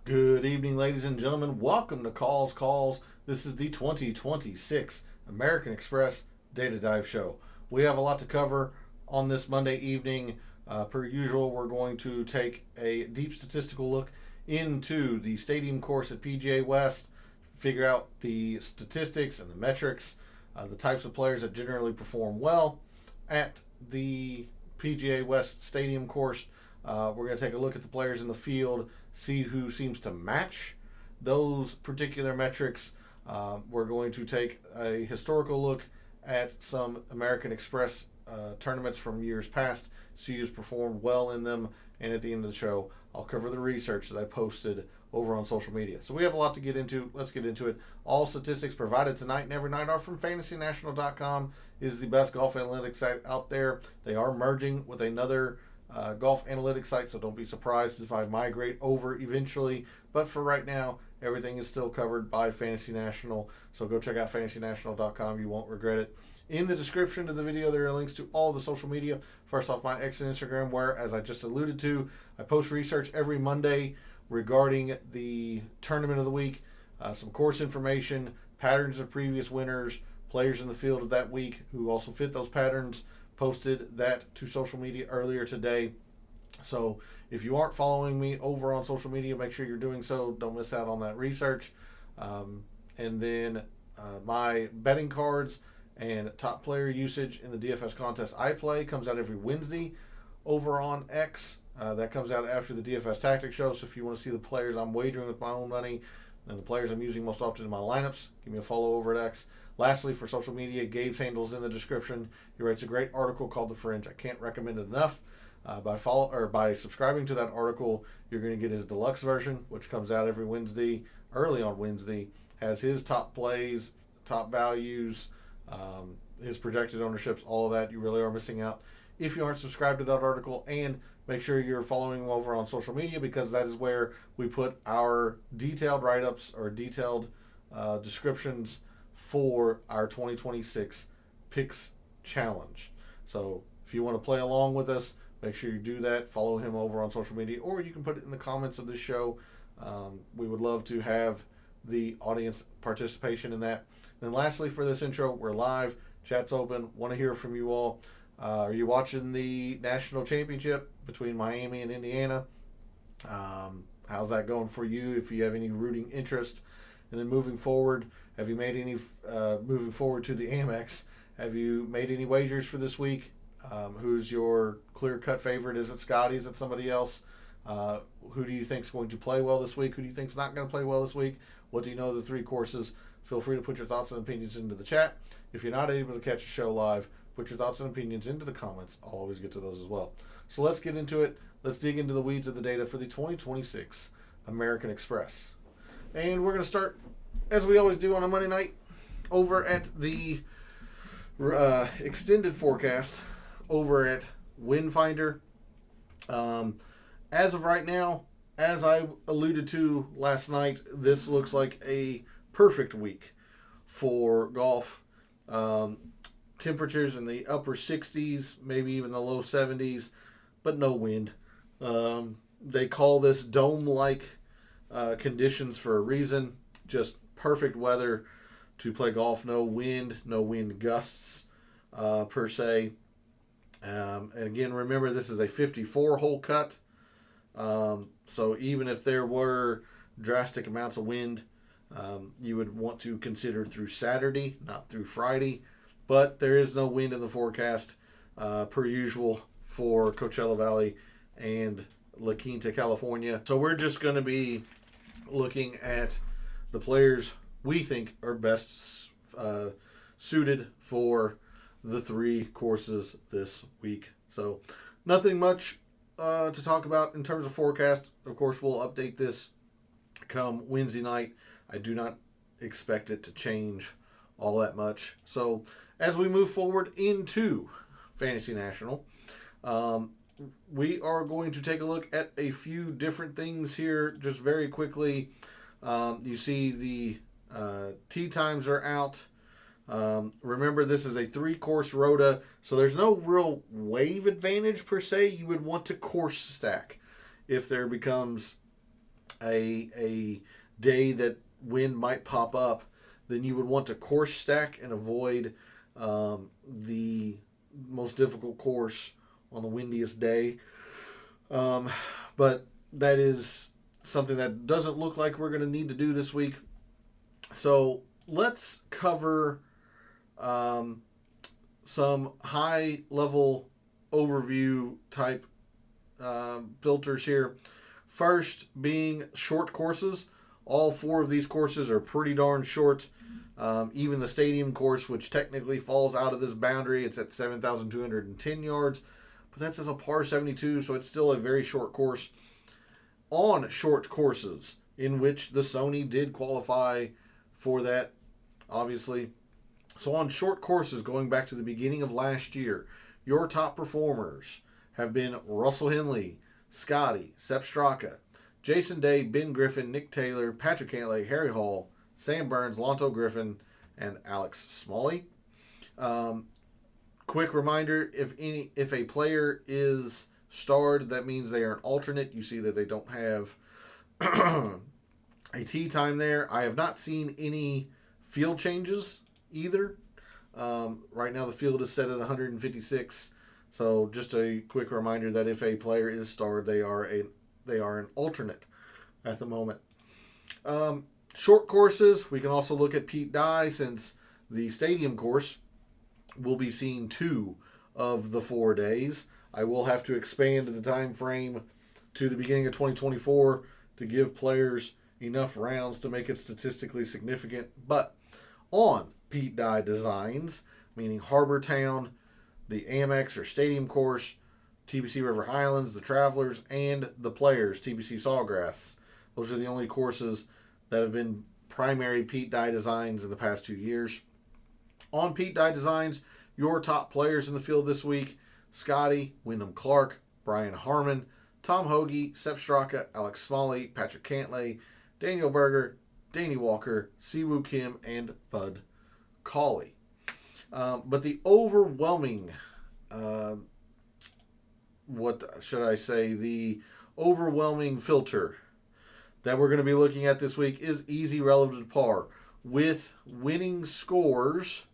Good evening, ladies and gentlemen. Welcome to Calls. This is the 2026 American Express Data Dive Show. We have a lot to cover on this Monday evening. Per usual, we're going to take a deep statistical look into the stadium course at PGA West, figure out the statistics and the metrics, the types of players that generally perform well at the PGA West stadium course. We're going to take a look at the players in the field, see who seems to match those particular metrics. We're going to take a historical look at some American Express tournaments from years past, see who's performed well in them, and at the end of the show, I'll cover the research that I posted over on social media. So we have a lot to get into. Let's get into it. All statistics provided tonight and every night are from FantasyNational.com. It is the best golf analytics site out there. They are merging with another golf analytics site, so don't be surprised if I migrate over eventually. But for right now, everything is still covered by Fantasy National, so go check out FantasyNational.com. You won't regret it. In the description of the video, there are links to all the social media. First off, my X and Instagram, where, as I just alluded to, I post research every Monday regarding the tournament of the week, some course information, patterns of previous winners, players in the field of that week who also fit those patterns. Posted that to social media earlier today. So if you aren't following me over on social media, make sure you're doing so. Don't miss out on that research. And then my betting cards and top player usage in the DFS contest I play comes out every Wednesday over on X. That comes out after the DFS Tactics show. So if you want to see the players I'm wagering with my own money and the players I'm using most often in my lineups, give me a follow over at X. Lastly, for social media, Gabe's handle is in the description. He writes a great article called The Fringe. I can't recommend it enough. By subscribing to that article, you're going to get his deluxe version, which comes out every Wednesday, early on Wednesday. Has his top plays, top values, his projected ownerships, all of that. You really are missing out if you aren't subscribed to that article. And make sure you're following him over on social media, because that is where we put our detailed write-ups or detailed descriptions for our 2026 Picks Challenge. So if you want to play along with us, make sure you do that. Follow him over on social media, or you can put it in the comments of this show. We would love to have the audience participation in that. And lastly, for this intro, we're live. Chat's open. Want to hear from you all. Are you watching the national championship between Miami and Indiana? How's that going for you, if you have any rooting interest? And then moving forward, have you made any, moving forward to the AmEx, have you made any wagers for this week? Who's your clear-cut favorite? Is it Scotty? Is it somebody else? Who do you think is going to play well this week? Who do you think is not going to play well this week? What do you know of the three courses? Feel free to put your thoughts and opinions into the chat. If you're not able to catch the show live, put your thoughts and opinions into the comments. I'll always get to those as well. So let's get into it. Let's dig into the weeds of the data for the 2026 American Express. And we're going to start, as we always do on a Monday night, over at the extended forecast over at Windfinder. As of right now, as I alluded to last night, this looks like a perfect week for golf. Temperatures in the upper 60s, maybe even the low 70s, but no wind. They call this dome-like conditions for a reason. Just perfect weather to play golf. No wind gusts per se. And again, remember, this is a 54-hole cut. So even if there were drastic amounts of wind, you would want to consider through Saturday, not through Friday. But there is no wind in the forecast, per usual, for Coachella Valley and La Quinta, California. So we're just going to be looking at the players we think are best suited for the three courses this week. So nothing much to talk about in terms of forecast. Of course, we'll update this come Wednesday night. I do not expect it to change all that much. So as we move forward into Fantasy National, we are going to take a look at a few different things here just very quickly. You see the tee times are out. Remember, this is a 3-course rota, so there's no real wave advantage per se. You would want to course stack if there becomes a day that wind might pop up, then you would want to course stack and avoid the most difficult course on the windiest day. But that is something that doesn't look like we're going to need to do this week. So let's cover some high-level overview type filters here. First being short courses. All 4 of these courses are pretty darn short. Even the stadium course, which technically falls out of this boundary, it's at 7,210 yards. But that's as a par 72, so it's still a very short course. On short courses, in which the Sony did qualify for that, obviously. So on short courses, going back to the beginning of last year, your top performers have been Russell Henley, Scotty, Sepp Straka, Jason Day, Ben Griffin, Nick Taylor, Patrick Cantlay, Harry Hall, Sam Burns, Lonto Griffin, and Alex Smalley. Quick reminder, if a player is starred, that means they are an alternate. You see that they don't have a tee time there. I have not seen any field changes either. Right now the field is set at 156. So just a quick reminder that if a player is starred, they are an alternate at the moment. Short courses, we can also look at Pete Dye, since the stadium course will be seeing 2 of the 4 days. I will have to expand the time frame to the beginning of 2024 to give players enough rounds to make it statistically significant. But on Pete Dye designs, meaning Harbor Town, the AmEx or Stadium course, TPC River Highlands, the Travelers, and the Players, TPC Sawgrass. Those are the only courses that have been primary Pete Dye designs in the past 2 years. On Pete Dye designs, your top players in the field this week: Scotty, Wyndham Clark, Brian Harmon, Tom Hoagie, Sepp Straka, Alex Smalley, Patrick Cantlay, Daniel Berger, Danny Walker, Siwoo Kim, and Bud Cauley. But the overwhelming, the overwhelming filter that we're going to be looking at this week is easy relative to par, with winning scores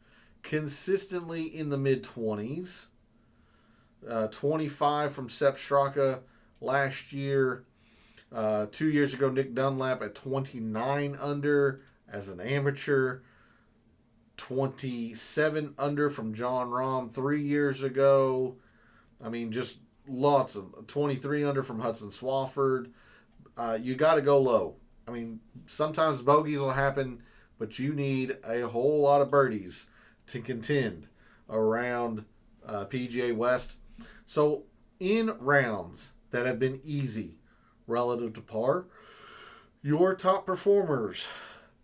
consistently in the mid-20s. 25 from Sepp Straka last year. 2 years ago, Nick Dunlap at 29 under as an amateur. 27 under from John Rahm 3 years ago. I mean, just lots of 23 under from Hudson Swafford. You got to go low. I mean, sometimes bogeys will happen, but you need a whole lot of birdies to contend around PGA West. So in rounds that have been easy relative to par, your top performers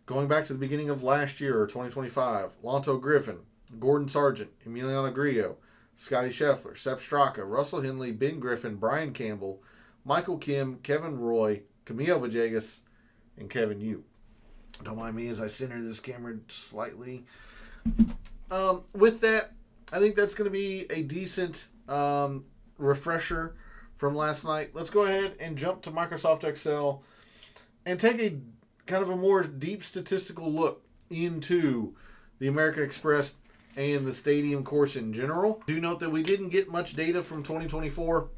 going back to the beginning of last year or 2025: Lonto Griffin, Gordon Sargent, Emiliano Grillo, Scotty Scheffler, Sepp Straka, Russell Henley, Ben Griffin, Brian Campbell, Michael Kim, Kevin Roy, Camilo Villegas, and Kevin Yu. Don't mind me as I center this camera slightly. With that, I think that's going to be a decent refresher from last night. Let's go ahead and jump to Microsoft Excel and take a kind of a more deep statistical look into the American Express and the stadium course in general. Do note that we didn't get much data from 2024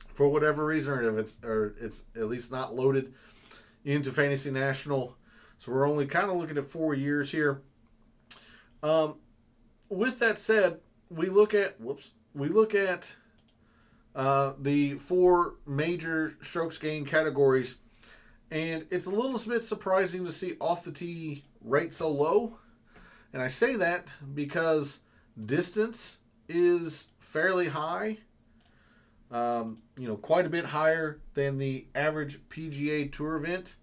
for whatever reason, or it's at least not loaded into Fantasy National. So we're only kind of looking at 4 years here. With that said, we look at the 4 major strokes gained categories, and it's a little bit surprising to see off the tee rate so low. And I say that because distance is fairly high, quite a bit higher than the average PGA Tour event,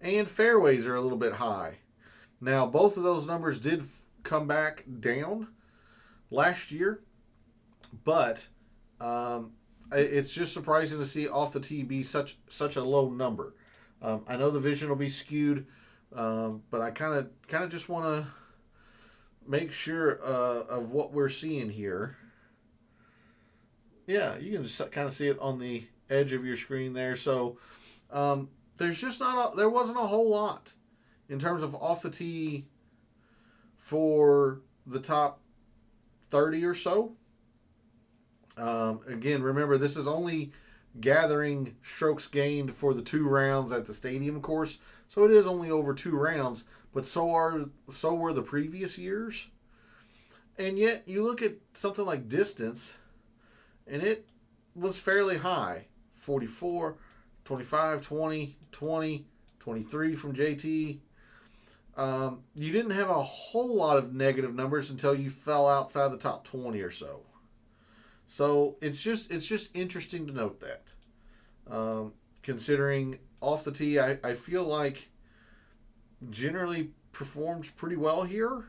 and fairways are a little bit high. Now, both of those numbers did come back down last year, but it's just surprising to see off the tee be such a low number. I know the vision will be skewed, but I kind of just want to make sure of what we're seeing here. Yeah, you can just kind of see it on the edge of your screen there. So there wasn't a whole lot in terms of off the tee for the top 30 or so. Again, remember, this is only gathering strokes gained for the 2 rounds at the stadium course, so it is only over 2 rounds, but so were the previous years. And yet you look at something like distance, and it was fairly high. 44, 25, 20, 20, 23 from JT. You didn't have a whole lot of negative numbers until you fell outside the top 20 or so. So it's just interesting to note that. Considering off the tee, I feel like generally performs pretty well here.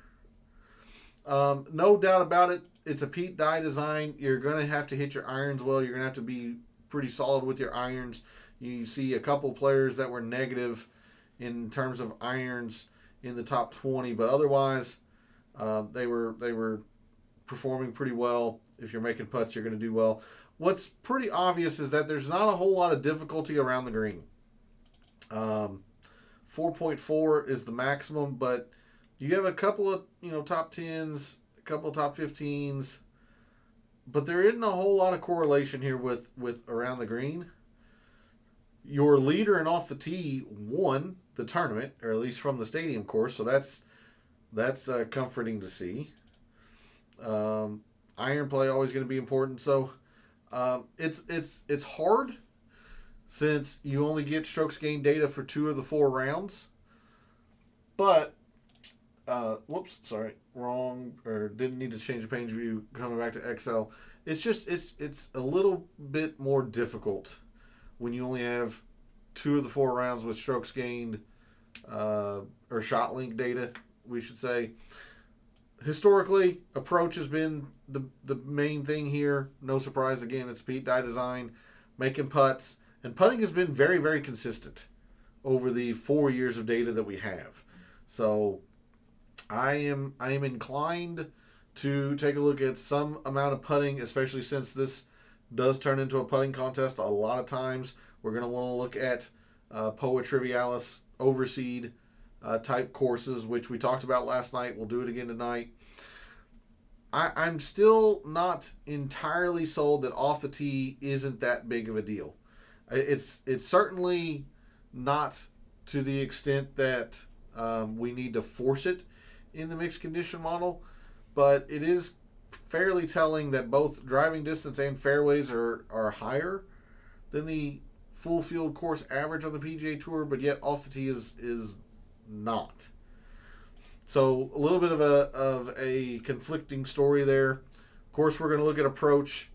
No doubt about it. It's a Pete Dye design. You're going to have to hit your irons well. You're going to have to be pretty solid with your irons. You see a couple players that were negative in terms of irons in the top 20, but otherwise they were performing pretty well. If you're making putts, you're going to do well. What's pretty obvious is that there's not a whole lot of difficulty around the green. 4.4 is the maximum, but you have a couple of top 10s, a couple of top 15s, but there isn't a whole lot of correlation here with around the green. Your leader and off the tee won the tournament, or at least from the stadium course, so that's comforting to see. Iron play always going to be important, so it's hard since you only get strokes gained data for 2 of the 4 rounds. But didn't need to change the page view. Coming back to Excel, it's a little bit more difficult when you only have 2 of the 4 rounds with strokes gained or shot link data, we should say. Historically, approach has been the main thing here. No surprise, again, it's Pete Dye design, making putts. And putting has been very, very consistent over the 4 years of data that we have. So I am inclined to take a look at some amount of putting, especially since this does turn into a putting contest. A lot of times we're going to want to look at Poa Trivialis overseed type courses, which we talked about last night. We'll do it again tonight. I'm still not entirely sold that off the tee isn't that big of a deal. It's certainly not to the extent that we need to force it in the mixed condition model, but it is fairly telling that both driving distance and fairways are higher than the full field course average on the PGA Tour, but yet off the tee is not. So a little bit of a conflicting story there. Of course, we're going to look at approach.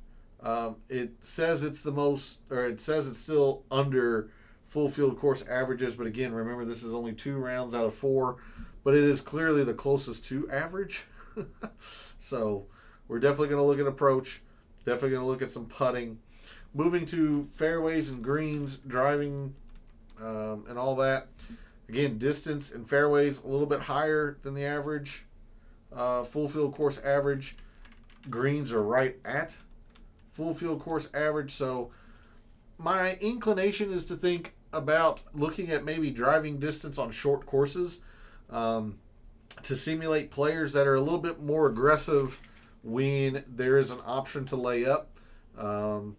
It says it's still under full field course averages, but again, remember this is only 2 rounds out of 4, but it is clearly the closest to average. So we're definitely going to look at approach, definitely going to look at some putting. Moving to fairways and greens, driving, and all that. Again, distance and fairways a little bit higher than the average. Full field course average. Greens are right at full field course average. So my inclination is to think about looking at maybe driving distance on short courses to simulate players that are a little bit more aggressive when there is an option to lay up. Kind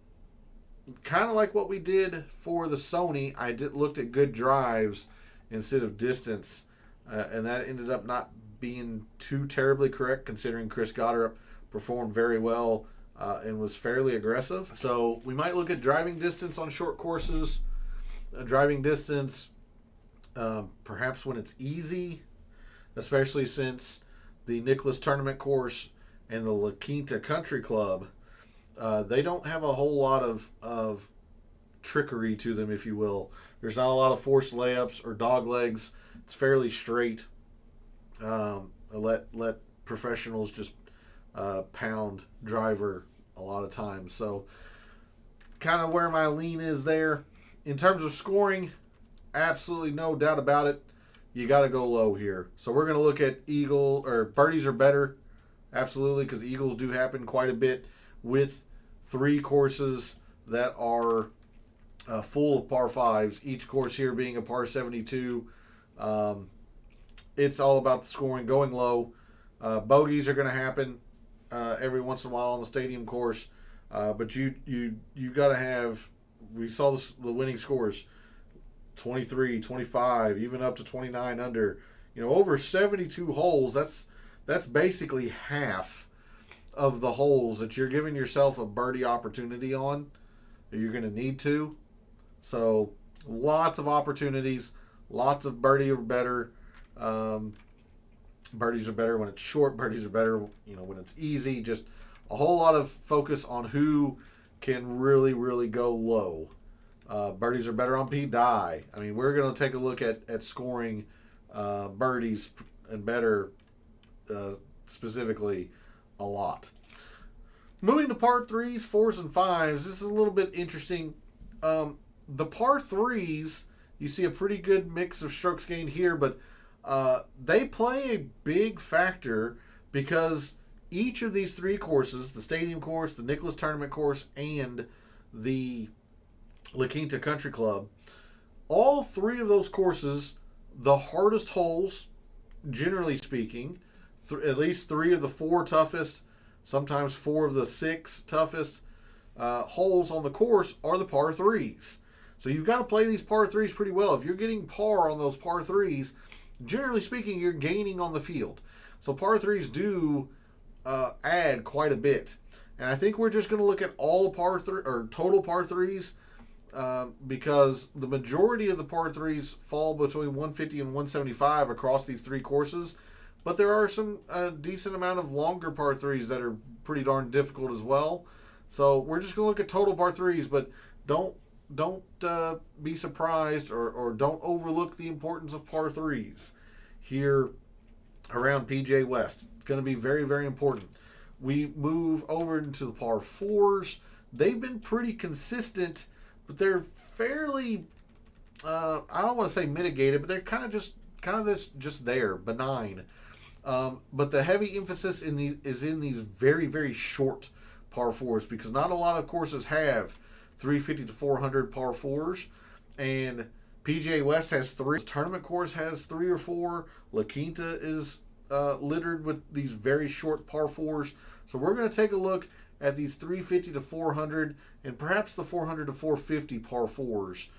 of like what we did for the Sony. I looked at good drives instead of distance, and that ended up not being too terribly correct considering Chris Goddard performed very well and was fairly aggressive. So we might look at driving distance on short courses, driving distance perhaps when it's easy, especially since the Nicklaus Tournament course and the La Quinta Country Club, they don't have a whole lot of trickery to them, if you will. There's not a lot of forced layups or dog legs. It's fairly straight. Let professionals just pound driver a lot of times. So kind of where my lean is there. In terms of scoring, absolutely no doubt about it. You got to go low here. So we're going to look at birdies are better. Absolutely, because eagles do happen quite a bit with 3 courses that are full of par fives. Each course here being a par 72. It's all about the scoring, going low. Bogeys are going to happen every once in a while on the stadium course, but you got to have. We saw the winning scores, 23, 25, even up to 29 under. Over 72 holes. That's basically half of the holes that you're giving yourself a birdie opportunity on. That you're going to need to. So lots of opportunities, lots of birdie or better. Birdies are better when it's short. Birdies are better, when it's easy. Just a whole lot of focus on who can really, really go low. Birdies are better on P-die. I mean, we're going to take a look at scoring birdies and better specifically a lot. Moving to par 3s, 4s, and 5s. This is a little bit interesting. The par 3s, you see a pretty good mix of strokes gained here, but they play a big factor because each of these three courses, the Stadium course, the Nicklaus Tournament course, and the La Quinta Country Club, all three of those courses, the hardest holes, generally speaking, at least 3 of the 4 toughest, sometimes 4 of the 6 toughest holes on the course are the par 3s. So you've got to play these par 3s pretty well. If you're getting par on those par 3s, generally speaking, you're gaining on the field. So par 3s do add quite a bit. And I think we're just going to look at all total par 3s because the majority of the par 3s fall between 150 and 175 across these 3 courses. But there are some decent amount of longer par 3s that are pretty darn difficult as well. So we're just going to look at total par 3s, but don't be surprised or don't overlook the importance of par 3s here around PGA West. It's going to be very, very important. We move over into the par 4s. They've been pretty consistent, but they're fairly, I don't want to say mitigated, but they're kind of just there, benign. But the heavy emphasis is in these very, very short par 4s because not a lot of courses have 350 to 400 par 4s, and PGA West has 3. The tournament course has 3 or 4. La Quinta is littered with these very short par 4s. So we're going to take a look at these 350 to 400 and perhaps the 400 to 450 par 4s.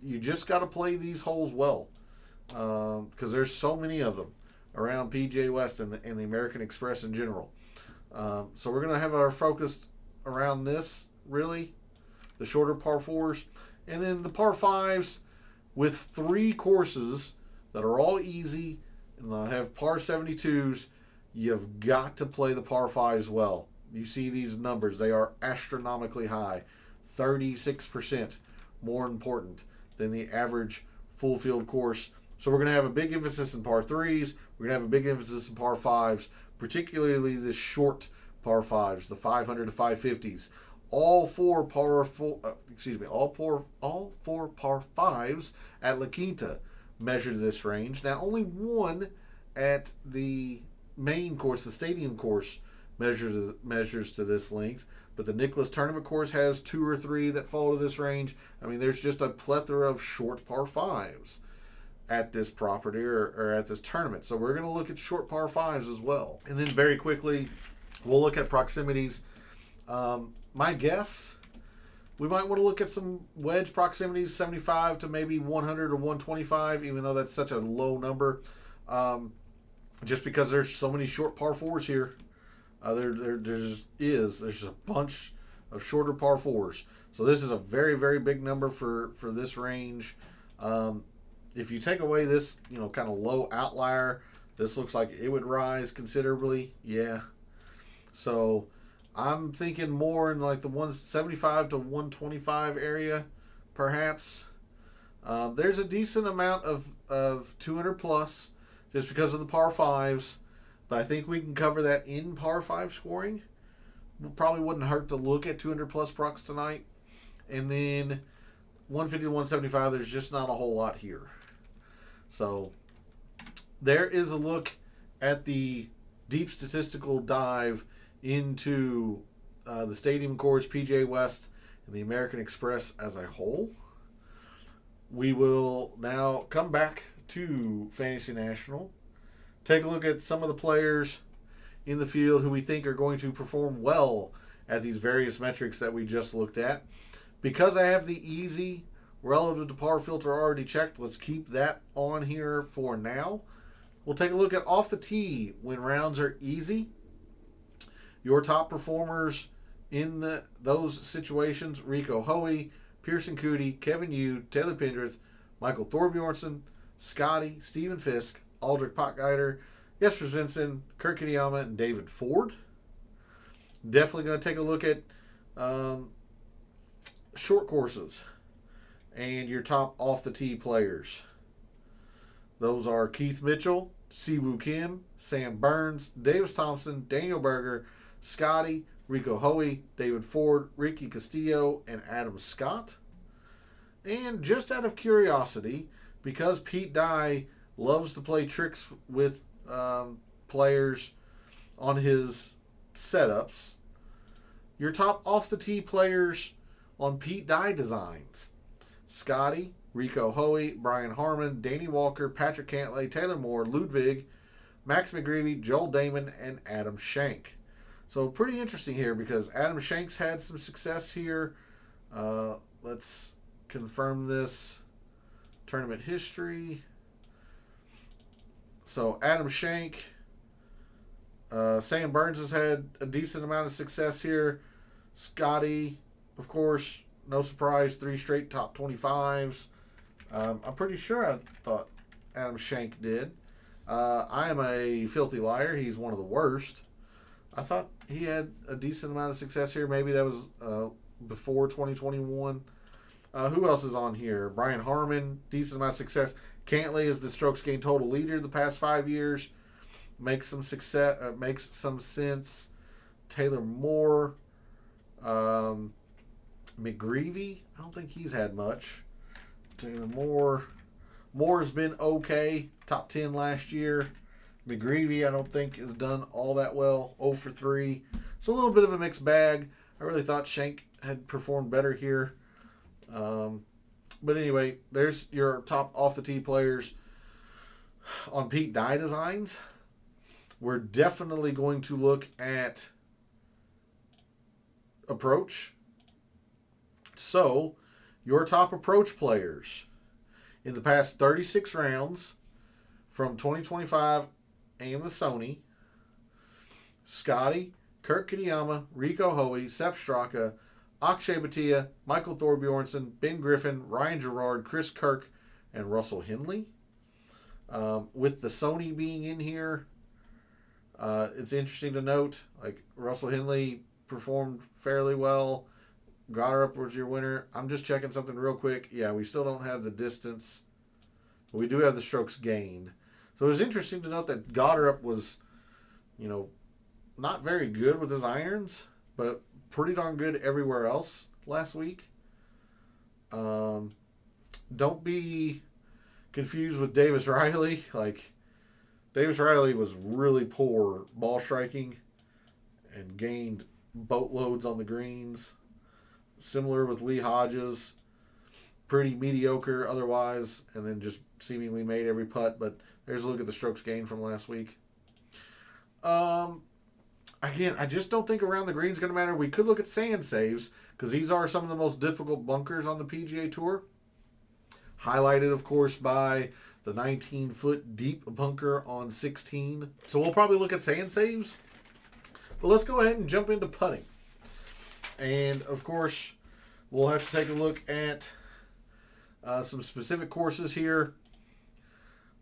You just got to play these holes well because there's so many of them around PGA West and the American Express in general. So we're going to have our focus around this, really, the shorter par 4s. And then the par 5s with 3 courses that are all easy and they'll have par 72s. You've got to play the par 5s well. You see these numbers. They are astronomically high. 36% more important than the average full field course. So we're going to have a big emphasis in par 3s. We're going to have a big emphasis in par 5s, particularly the short par 5s, the 500 to 550s. All four par 5s at La Quinta measure this range. Now only one at the main course, the Stadium course, measures to this length. But the Nicklaus Tournament course has 2 or 3 that fall to this range. I mean, there's just a plethora of short par 5s at this property or at this tournament. So we're going to look at short par 5s as well. And then very quickly, we'll look at proximities. My guess, we might want to look at some wedge proximities, 75 to maybe 100 or 125, even though that's such a low number. Just because there's so many short par 4s here. There's a bunch of shorter par 4s. So this is a very, very big number for this range. If you take away this, kind of low outlier, this looks like it would rise considerably. Yeah. So I'm thinking more in like the 175 to 125 area, perhaps. There's a decent amount of 200 plus just because of the par 5s. But I think we can cover that in par 5 scoring. Probably wouldn't hurt to look at 200 plus procs tonight. And then 150 to 175, there's just not a whole lot here. So there is a look at the deep statistical dive into the Stadium course, PGA West, and the American Express as a whole. We will now come back to Fantasy National, take a look at some of the players in the field who we think are going to perform well at these various metrics that we just looked at. Because I have the easy relative to par filter already checked, let's keep that on here for now. We'll take a look at off the tee when rounds are easy. Your top performers in those situations: Rico Hoey, Pearson Coody, Kevin Yu, Taylor Pendrith, Michael Thorbjornsen, Scotty, Stephen Fisk, Aldrich Potgieter, Jesper Svensson, Kurt Kitayama, and David Ford. Definitely going to take a look at short courses and your top off the tee players. Those are Keith Mitchell, Siwoo Kim, Sam Burns, Davis Thompson, Daniel Berger, Scotty, Rico Hoey, David Ford, Ricky Castillo, and Adam Scott. And just out of curiosity, because Pete Dye loves to play tricks with players on his setups, your top off the tee players on Pete Dye designs: Scotty, Rico Hoey, Brian Harmon, Danny Walker, Patrick Cantlay, Taylor Moore, Ludwig, Max McGreevy, Joel Damon, and Adam Schenk. So pretty interesting here because Adam Schenk's had some success here. Let's confirm this tournament history. So Adam Schenk, Sam Burns has had a decent amount of success here. Scotty, of course, no surprise, 3 straight top 25s. I'm pretty sure I thought Adam Schenk did. I am a filthy liar. He's one of the worst. I thought he had a decent amount of success here. Maybe that was before 2021. Who else is on here? Brian Harmon, decent amount of success. Cantlay is the strokes gained total leader the past 5 years. Makes some success. Makes some sense. Taylor Moore, McGreevy. I don't think he's had much. Taylor Moore. Moore's been okay. Top 10 last year. McGreevy, I don't think has done all that well. 0 for 3. So a little bit of a mixed bag. I really thought Schenk had performed better here. But anyway, there's your top off the tee players on Pete Dye designs. We're definitely going to look at approach. So, your top approach players in the past 36 rounds from 2025 and the Sony: Scotty, Kurt Kitayama, Rico Hoey, Sepp Straka, Akshay Bhatia, Michael Thorbjornsen, Ben Griffin, Ryan Gerard, Chris Kirk, and Russell Henley. With the Sony being in here, it's interesting to note, like, Russell Henley performed fairly well. Goddard was your winner. I'm just checking something real quick. Yeah, we still don't have the distance, but we do have the strokes gained. So it was interesting to note that Goddard was, not very good with his irons, but pretty darn good everywhere else last week. Don't be confused with Davis Riley. Like, Davis Riley was really poor ball striking and gained boatloads on the greens. Similar with Lee Hodges. Pretty mediocre otherwise, and then just seemingly made every putt. But there's a look at the strokes gained from last week. Again, I just don't think around the green is going to matter. We could look at sand saves because these are some of the most difficult bunkers on the PGA Tour. Highlighted, of course, by the 19-foot deep bunker on 16. So we'll probably look at sand saves. But let's go ahead and jump into putting. And, of course, we'll have to take a look at some specific courses here.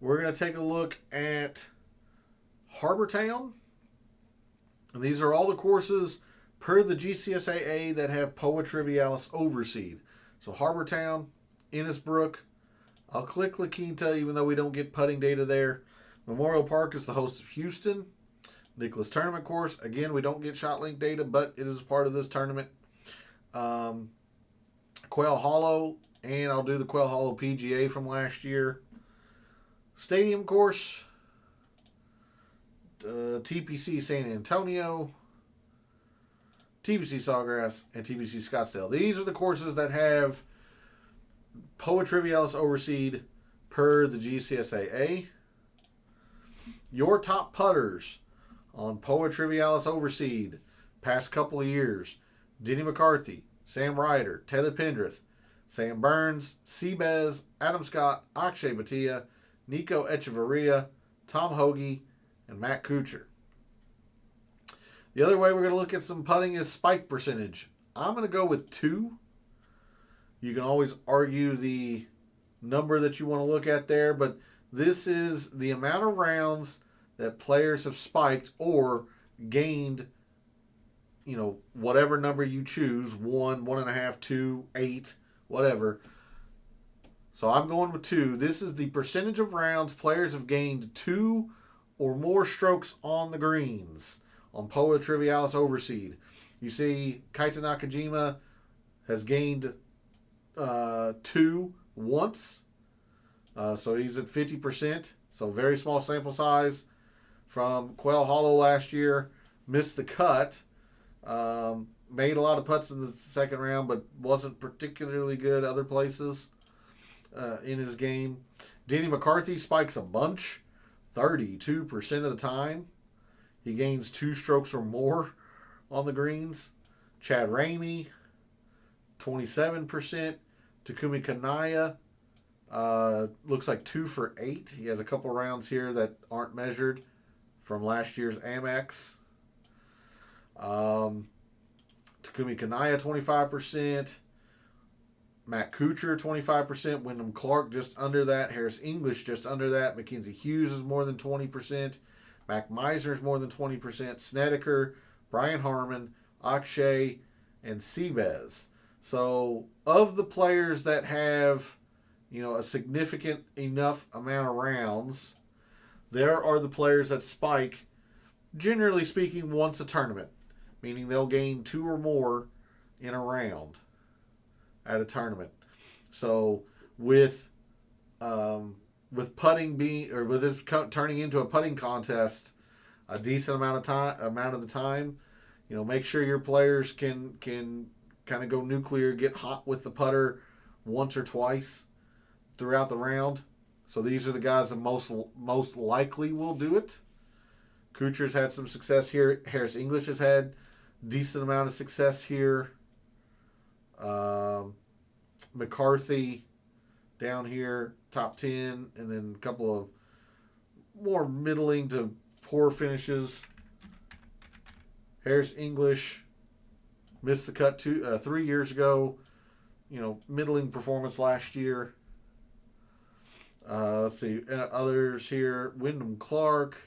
We're going to take a look at Harbor Town. And these are all the courses per the GCSAA that have Poa Trivialis overseed. So Harbor Town, Innisbrook. I'll click La Quinta even though we don't get putting data there. Memorial Park is the host of Houston. Nicklaus Tournament Course. Again, we don't get ShotLink data, but it is a part of this tournament. Quail Hollow, and I'll do the Quail Hollow PGA from last year. Stadium Course. TPC San Antonio, TPC Sawgrass, and TPC Scottsdale. These are the courses that have Poa Trivialis Overseed per the GCSAA. Your top putters on Poa Trivialis Overseed past couple of years: Denny McCarthy, Sam Ryder, Taylor Pendrith, Sam Burns, Seabez, Adam Scott, Akshay Bhatia, Nico Echeverria, Tom Hoagie, and Matt Kuchar. The other way we're going to look at some putting is spike percentage. I'm going to go with 2. You can always argue the number that you want to look at there, but this is the amount of rounds that players have spiked or gained, whatever number you choose, 1, 1.5, 2, 8, whatever. So I'm going with 2. This is the percentage of rounds players have gained 2 or more strokes on the greens on Poa Trivialis Overseed. You see Kaita Nakajima has gained 2 once. So he's at 50%. So very small sample size. From Quail Hollow last year, missed the cut. Made a lot of putts in the second round, but wasn't particularly good other places in his game. Denny McCarthy spikes a bunch, 32% of the time. He gains 2 strokes or more on the greens. Chad Ramey, 27%. Takumi Kanaya, looks like 2 for 8. He has a couple rounds here that aren't measured from last year's AmEx. Takumi Kanaya, 25%. Matt Kuchar, 25%. Wyndham Clark, just under that. Harris English, just under that. Mackenzie Hughes is more than 20%. Mac Meisner is more than 20%. Snedeker, Brian Harmon, Akshay, and Seabez. So, of the players that have, a significant enough amount of rounds, there are the players that spike, generally speaking, once a tournament, meaning they'll gain 2 or more in a round at a tournament. So, with putting being, or with this turning into a putting contest, a decent amount of the time, make sure your players can kind of go nuclear, get hot with the putter once or twice throughout the round. So these are the guys that most likely will do it. Kuchar's had some success here. Harris English has had decent amount of success here. McCarthy down here, top 10, and then a couple of more middling to poor finishes. Harris English missed the cut 3 years ago. Middling performance last year. Let's see. Others here. Wyndham Clark.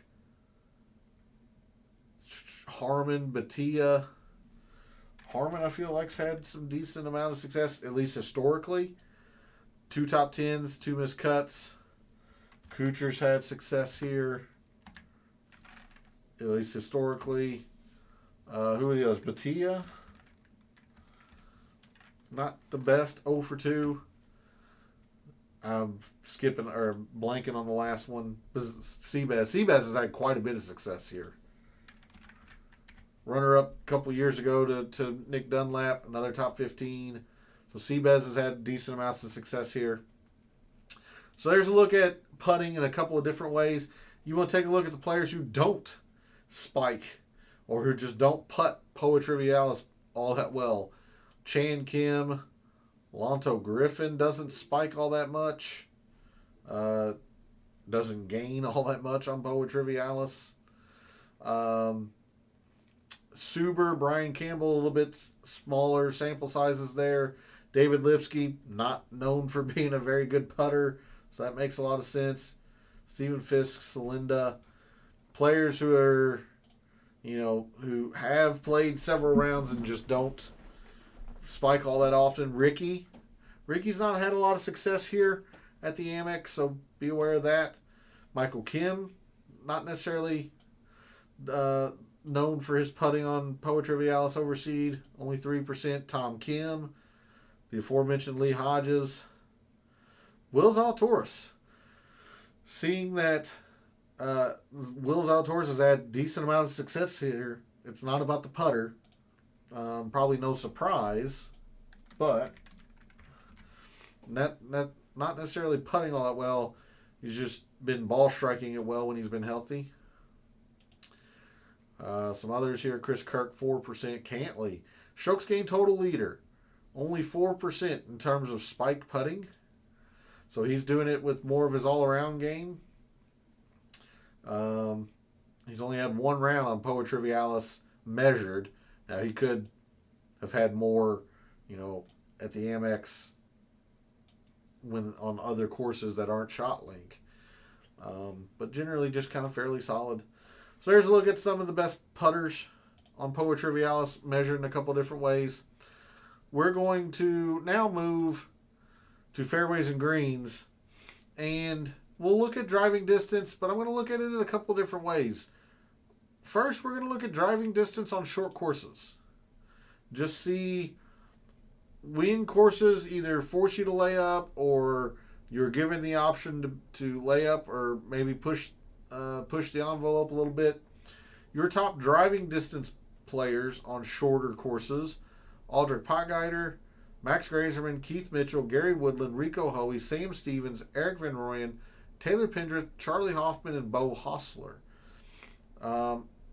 Harmon, Bhatia. Harmon, I feel like, has had some decent amount of success, at least historically. 2 top 10s, 2 missed cuts. Kuchar's had success here, at least historically. Who are the others? Bhatia. Not the best, 0 for 2. I'm skipping or blanking on the last one. Seabez. Seabez has had quite a bit of success here. Runner-up a couple years ago to Nick Dunlap, another top 15. So Seabez has had decent amounts of success here. So there's a look at putting in a couple of different ways. You want to take a look at the players who don't spike or who just don't putt Poa Trivialis all that well. Chan Kim, Lonto Griffin doesn't spike all that much. Doesn't gain all that much on Poa Trivialis. Suber, Brian Campbell, a little bit smaller sample sizes there. David Lipsky, not known for being a very good putter, so that makes a lot of sense. Stephen Fisk, Celinda, players who are, who have played several rounds and just don't spike all that often. Ricky's not had a lot of success here at the Amex, so be aware of that. Michael Kim, not necessarily known for his putting on Poa Trivialis Overseed, only 3%. Tom Kim, the aforementioned Lee Hodges. Will Zalatoris, seeing that Will Zalatoris has had decent amount of success here, it's not about the putter. Probably no surprise, but not necessarily putting all that well. He's just been ball striking it well when he's been healthy. Some others here: Chris Kirk 4%, Cantley strokes gained total leader, only 4% in terms of spike putting. So he's doing it with more of his all-around game. He's only had one round on Poa Trivialis measured. Now he could have had more, at the AmEx when on other courses that aren't shot link. But generally just kind of fairly solid. So there's a look at some of the best putters on Poa Trivialis measured in a couple different ways. We're going to now move to fairways and greens, and we'll look at driving distance, but I'm going to look at it in a couple different ways. First, we're going to look at driving distance on short courses. Just see when courses either force you to lay up or you're given the option to lay up or maybe push the envelope a little bit. Your top driving distance players on shorter courses: Aldrich Potgieter, Max Grazerman, Keith Mitchell, Gary Woodland, Rico Hoey, Sam Stevens, Eric Van Rooyen, Taylor Pendrith, Charlie Hoffman, and Bo Hostler.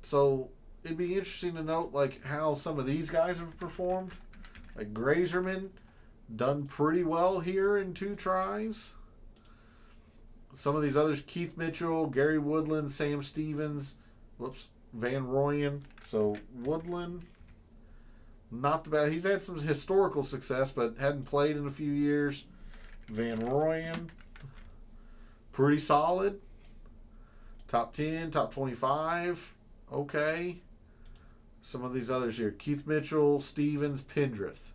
So it'd be interesting to note how some of these guys have performed. Like Grazerman, done pretty well here in 2 tries. Some of these others: Keith Mitchell, Gary Woodland, Sam Stevens, Van Rooyen. So Woodland, not the bad. He's had some historical success, but hadn't played in a few years. Van Rooyen, pretty solid. Top 10, top 25. Okay. Some of these others here: Keith Mitchell, Stevens, Pendrith.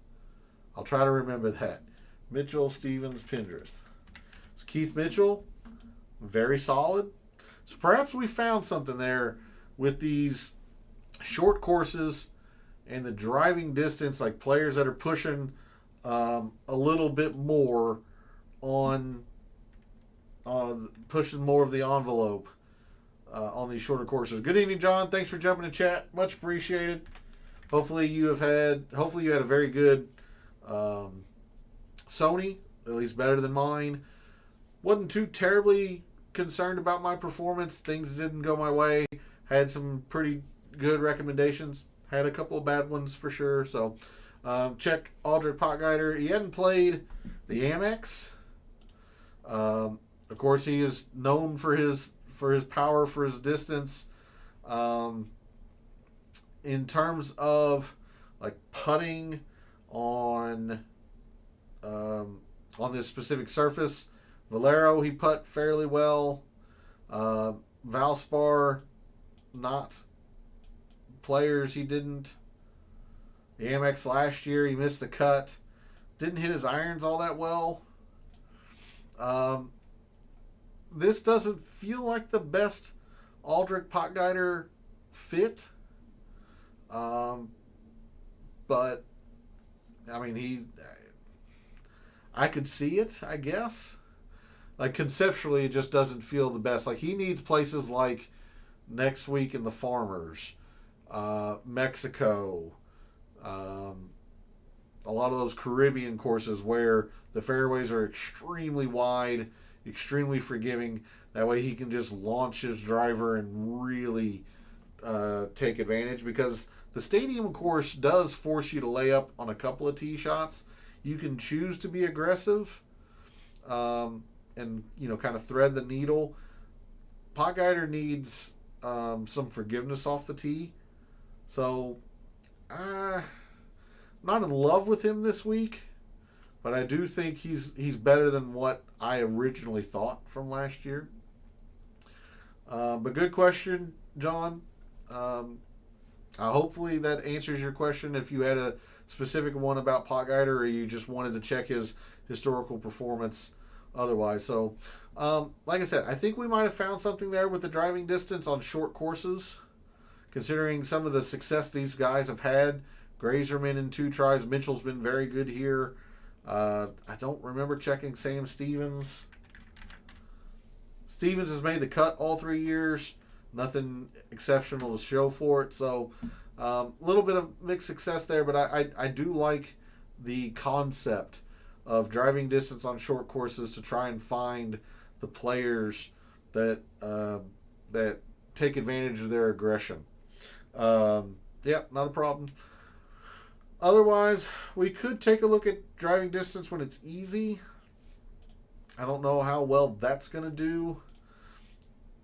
I'll try to remember that. Mitchell, Stevens, Pendrith. So Keith Mitchell, very solid. So perhaps we found something there with these short courses and the driving distance, like players that are pushing a little bit more on pushing more of the envelope on these shorter courses. Good evening, John. Thanks for jumping in chat. Much appreciated. Hopefully you had a very good Sony, at least better than mine. Wasn't too terribly concerned about my performance. Things didn't go my way. Had some pretty good recommendations. Had a couple of bad ones for sure. So check Aldrich Potgieter. He hadn't played the AmEx. Of course, he is known for his power, for his distance. In terms of putting on this specific surface, Valero, he putt fairly well. Valspar, not. Players, he didn't. The AmEx last year, he missed the cut. Didn't hit his irons all that well. This doesn't feel like the best Aldrich Potgieter fit. But, I mean, I could see it, I guess. Conceptually, it just doesn't feel the best. He needs places like next week in the Farmers, Mexico, a lot of those Caribbean courses where the fairways are extremely wide, extremely forgiving. That way he can just launch his driver and really take advantage, because the stadium course does force you to lay up on a couple of tee shots. You can choose to be aggressive and kind of thread the needle. Potgieter needs some forgiveness off the tee. So not in love with him this week, but I do think he's better than what I originally thought from last year. But good question, John. Hopefully that answers your question. If you had a specific one about Potgieter, or you just wanted to check his historical performance otherwise. So, like I said, I think we might have found something there with the driving distance on short courses, considering some of the success these guys have had. Grazerman in 2 tries. Mitchell's been very good here. I don't remember checking Sam Stevens. Stevens has made the cut all 3 years. Nothing exceptional to show for it. So Little bit of mixed success there, but I do like the concept of driving distance on short courses to try and find the players that that take advantage of their aggression. Yeah, not a problem. Otherwise, we could take a look at driving distance when it's easy. I don't know how well that's going to do.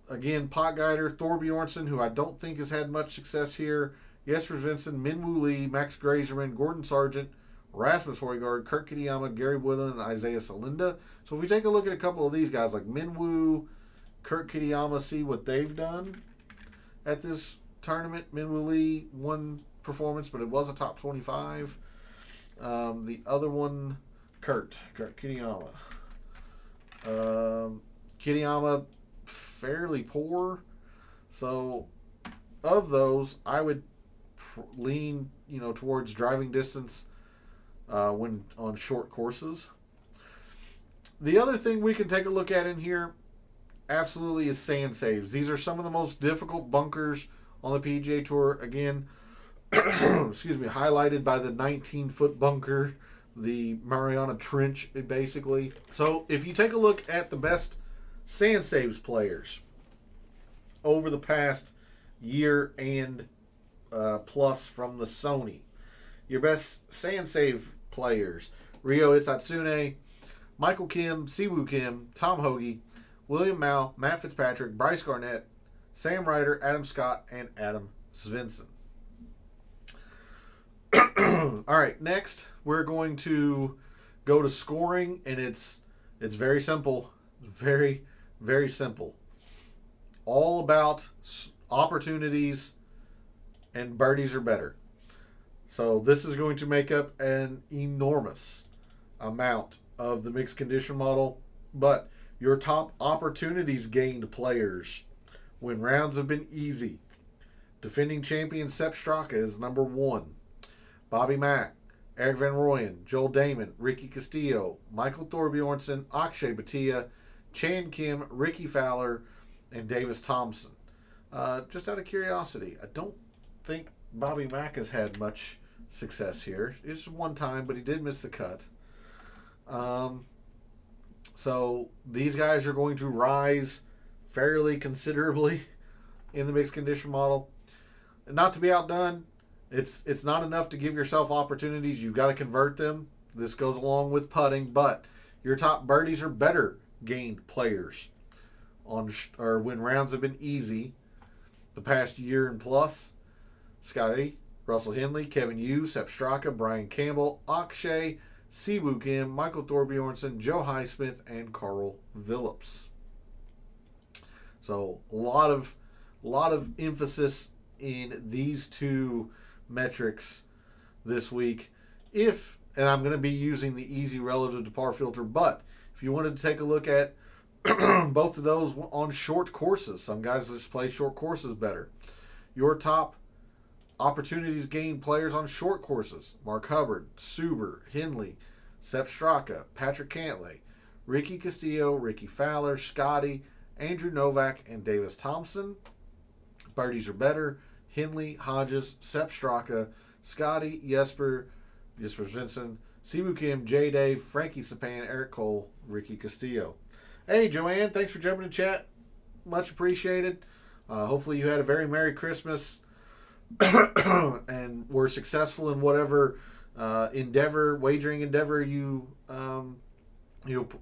Again, Pot Guider, Thorbjornsen, who I don't think has had much success here. Jesper Svensson, Minwoo Lee, Max Grazerman, Gordon Sargent, Rasmus Højgaard, Kurt Kitayama, Gary Woodland, and Isaiah Salinda. So if we take a look at a couple of these guys like Minwoo, Kurt Kitayama, see what they've done at this tournament. Minwoo Lee, one performance, but it was a top 25. The other one, Kurt Kitayama. Kitayama, fairly poor. So of those, I would lean, towards driving distance when on short courses. The other thing we can take a look at in here, absolutely, is sand saves. These are some of the most difficult bunkers on the PGA Tour. Again, excuse me, highlighted by the 19-foot bunker, the Mariana Trench, basically. So if you take a look at the best sand saves players over the past year and plus from the Sony, your best sand save players: Ryo Itsatsune, Michael Kim, Siwoo Kim, Tom Hoagie, William Mao, Matt Fitzpatrick, Bryce Garnett, Sam Ryder, Adam Scott, and Adam Svensson. All right, next we're going to go to scoring, and it's very simple, very, very simple. All about opportunities, and birdies are better. So this is going to make up an enormous amount of the mixed condition model, but your top opportunities gained players when rounds have been easy. Defending champion Sepp Straka is number 1. Bobby Mack, Eric Van Rooyen, Joel Damon, Ricky Castillo, Michael Thorbjornsen, Akshay Bhatia, Chan Kim, Ricky Fowler, and Davis Thompson. Just out of curiosity, I don't think Bobby Mack has had much success here. It's one time, but he did miss the cut. So these guys are going to rise fairly considerably in the mixed condition model. And not to be outdone, it's not enough to give yourself opportunities. You've got to convert them. This goes along with putting, but your top birdies are better gained players or when rounds have been easy the past year and plus. Scotty, Russell Henley, Kevin Yu, Sepp Straka, Brian Campbell, Akshay, Siwoo Kim, Michael Thorbjornsen, Joe Highsmith, and Carl Phillips. So a lot of emphasis in these two metrics this week. And I'm going to be using the easy relative to par filter, but if you wanted to take a look at both of those on short courses, some guys just play short courses better. Your top opportunities gained players on short courses: Mark Hubbard, Suber, Henley, Sepp Straka, Patrick Cantlay, Ricky Castillo, Ricky Fowler, Scotty, Andrew Novak, and Davis Thompson. Birdies are better: Henley, Hodges, Sepp Straka, Scotty, Jesper Svensson, Siwoo Kim, J. Dave, Frankie Sapan, Eric Cole, Ricky Castillo. Hey, Joanne, thanks for jumping in chat. Much appreciated. Hopefully you had a very Merry Christmas and were successful in whatever wagering endeavor you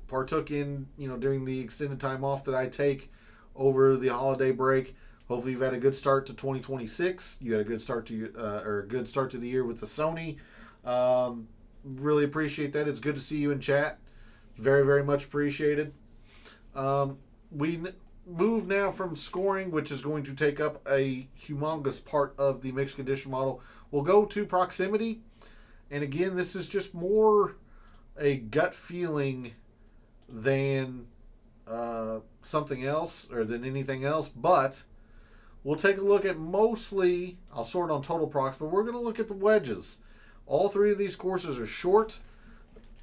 partook in, during the extended time off that I take over the holiday break. Hopefully you've had a good start to 2026. You had a good start to the year with the Sony. Really appreciate that. It's good to see you in chat. Very, very much appreciated. We move now from scoring, which is going to take up a humongous part of the mixed condition model. We'll go to proximity. And again, this is just more a gut feeling than something else or than anything else. But we'll take a look at mostly, I'll sort on total procs, but we're going to look at the wedges. All three of these courses are short.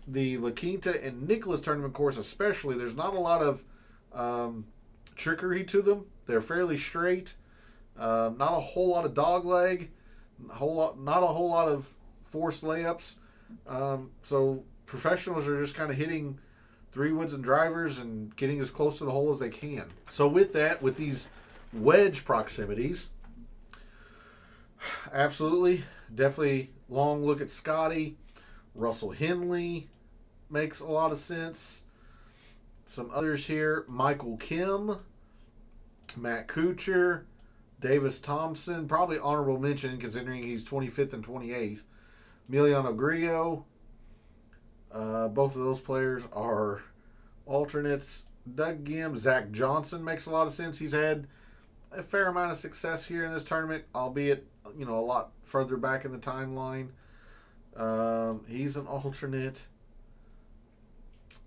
The La Quinta and Nicklaus tournament course especially, there's not a lot of trickery to them. They're fairly straight. Not a whole lot of dog leg. Not a whole lot of forced layups. So professionals are just kind of hitting 3-woods and drivers and getting as close to the hole as they can. So with that, with these wedge proximities, absolutely, definitely long look at Scotty. Russell Henley makes a lot of sense. Some others here: Michael Kim, Matt Kuchar, Davis Thompson, probably honorable mention considering he's 25th and 28th. Emiliano Grillo. Both of those players are alternates. Doug Gim, Zach Johnson makes a lot of sense. He's had a fair amount of success here in this tournament, albeit a lot further back in the timeline. He's an alternate.